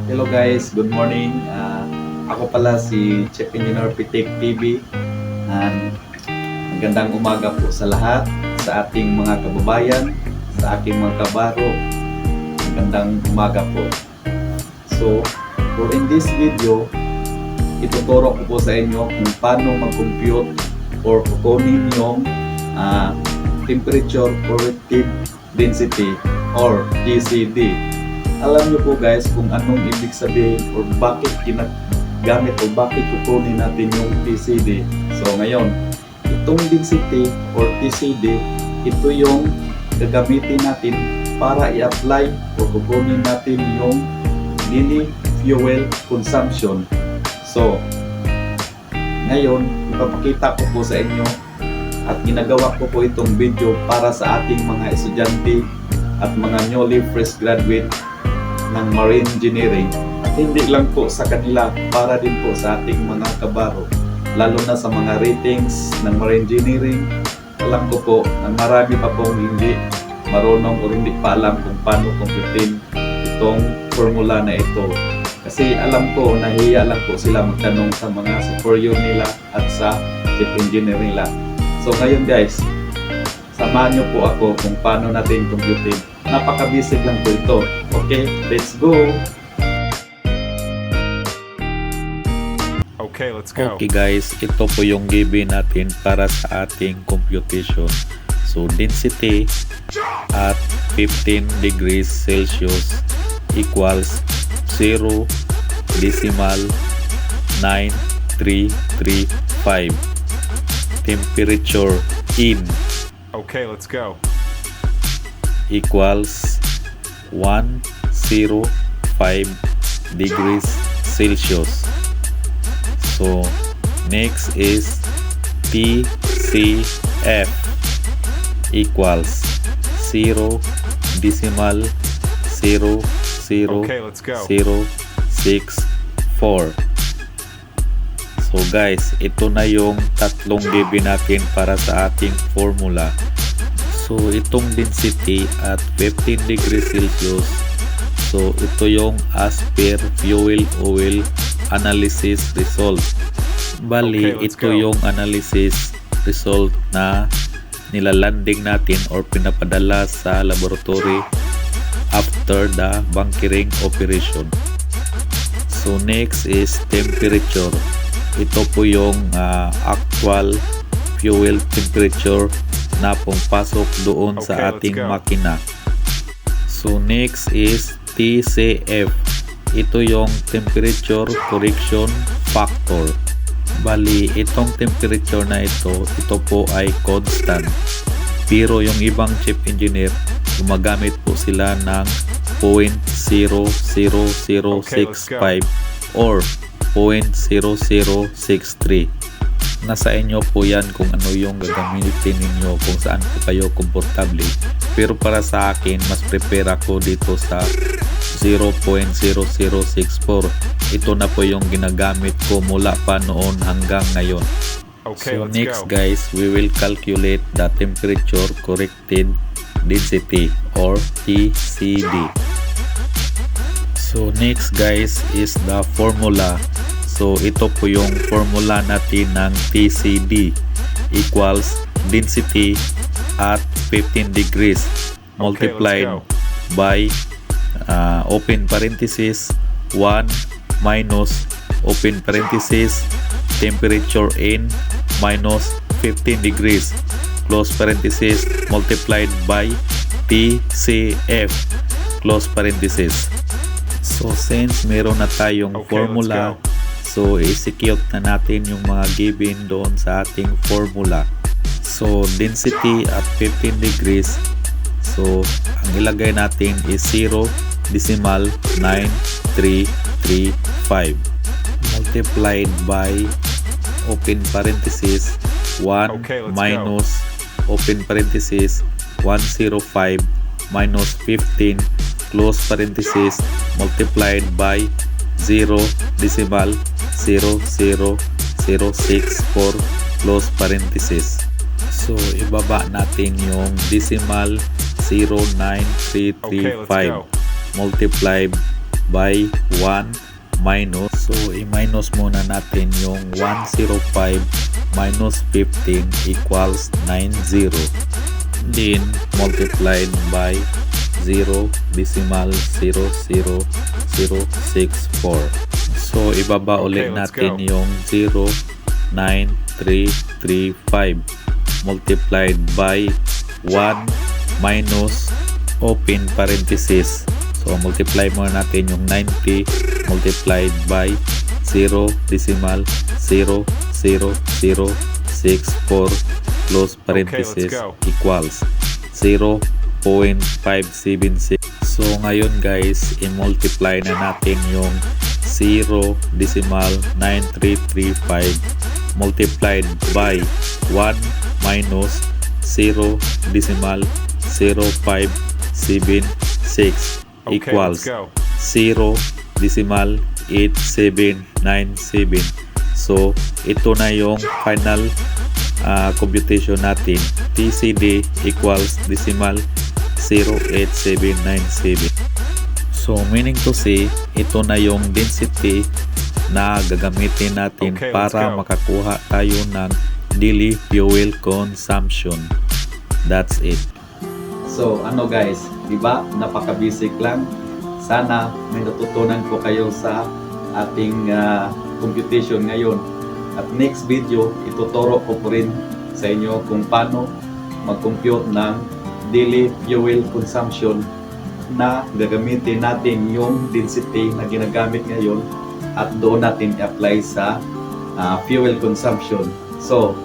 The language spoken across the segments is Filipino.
Hello guys, good morning. Ako pala si Chief Engineer Pitik TV. And magandang umaga po sa lahat, sa ating mga kababayan, sa aking mga kabaro. Magandang umaga po. So, for in this video, ituturo ko po sa inyo kung paano mag-compute or kukunin yung temperature corrected density or TCD. Alam niyo po guys kung anong ibig sabihin or bakit ginagamit o bakit kukunin natin yung TCD. So ngayon, itong density or TCD, ito yung gagamitin natin para i-apply o kukunin natin yung daily fuel consumption. So, ngayon, ipapakita ko po sa inyo at ginagawa ko po itong video para sa ating mga estudyante at mga newly fresh graduate ng Marine Engineering at hindi lang po sa kanila, para din po sa ating mga kabaro, lalo na sa mga ratings ng Marine Engineering. Alam ko po na marami pa pong hindi marunong o hindi pa alam kung paano computein itong formula na ito, kasi alam ko nahiya lang po sila magtanong sa mga superior nila at sa chief engineer nila. So ngayon guys, samahan nyo po ako kung paano natin computein. Napaka-basic lang po ito. Okay, let's go! Okay, let's go. Okay guys, ito po yung given natin para sa ating computation. So density at 15 degrees Celsius equals 0 decimal 9335. Temperature in Okay, let's go. equals 105 degrees Celsius. So next is TCF equals 0 decimal 0 0 Okay, let's go. 064. So guys, ito na yung tatlong given natin para sa ating formula. So itong density at 15 degrees Celsius, so ito yung as per fuel oil analysis result. Bali, Okay, let's ito go. yung analysis result na nilalanding natin or pinapadala sa laboratory after the bunkering operation. So next is temperature. Ito po yung actual fuel temperature na pumapasok doon Okay, sa let's ating go. makina. So next is TCF. Ito yung temperature correction factor. Bali, itong temperature na ito po ay constant. Pero yung ibang chief engineer, gumagamit po sila ng 0.00065 or 0.0063. Nasa inyo po yan kung ano yung gagamitin ninyo, kung saan po kayo komportable. Pero para sa akin, mas prepare ako dito sa 0.0064. Ito na po yung ginagamit ko mula pa noon hanggang ngayon. Okay, So let's next go. guys, we will calculate the temperature corrected density or TCD. So next guys is the formula. So ito po yung formula natin ng TCD equals density at 15 degrees multiplied by open parenthesis 1 minus open parenthesis temperature in minus 15 degrees close parenthesis multiplied by TCF close parenthesis. So since meron na tayong Okay, formula, let's go. so execute na natin yung mga given doon sa ating formula. So density at 15 degrees, so ang ilagay natin is 0 decimal 9335 multiplied by open parenthesis 1 Okay, let's minus open parenthesis 105 minus 15 close parenthesis multiplied by 0 decimal 0.0064 close parenthesis. So ibaba natin yung decimal 09335 Okay, let's go. multiplied by 1 minus. So, i-minus muna natin yung 105 minus 15 equals 90. Then, multiplied by 0.00064. So, ibaba ulit Okay, let's natin go. yung 0.9335 multiplied by 1 minus open parenthesis. So, multiply muna natin yung 90 multiplied by 0.00064 close parenthesis go. equals 0.576. So, ngayon guys, i-multiply na natin yung 0.9335 multiplied by 1 minus 0.0576 Okay, equals let's go. 0.8797. So, ito na yung final computation natin. TCD equals decimal 0.8797. So, meaning to say, ito na yung density na gagamitin natin Okay, let's para go. makakuha tayo ng daily fuel consumption. That's it. So ano guys, di ba? Napaka-basic lang. Sana may natutunan po kayo sa ating computation ngayon. At next video, ituturo ko po rin sa inyo kung paano mag-compute ng daily fuel consumption na gagamitin natin yung density na ginagamit ngayon at doon natin i-apply sa fuel consumption. So,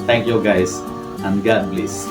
thank you guys and God bless.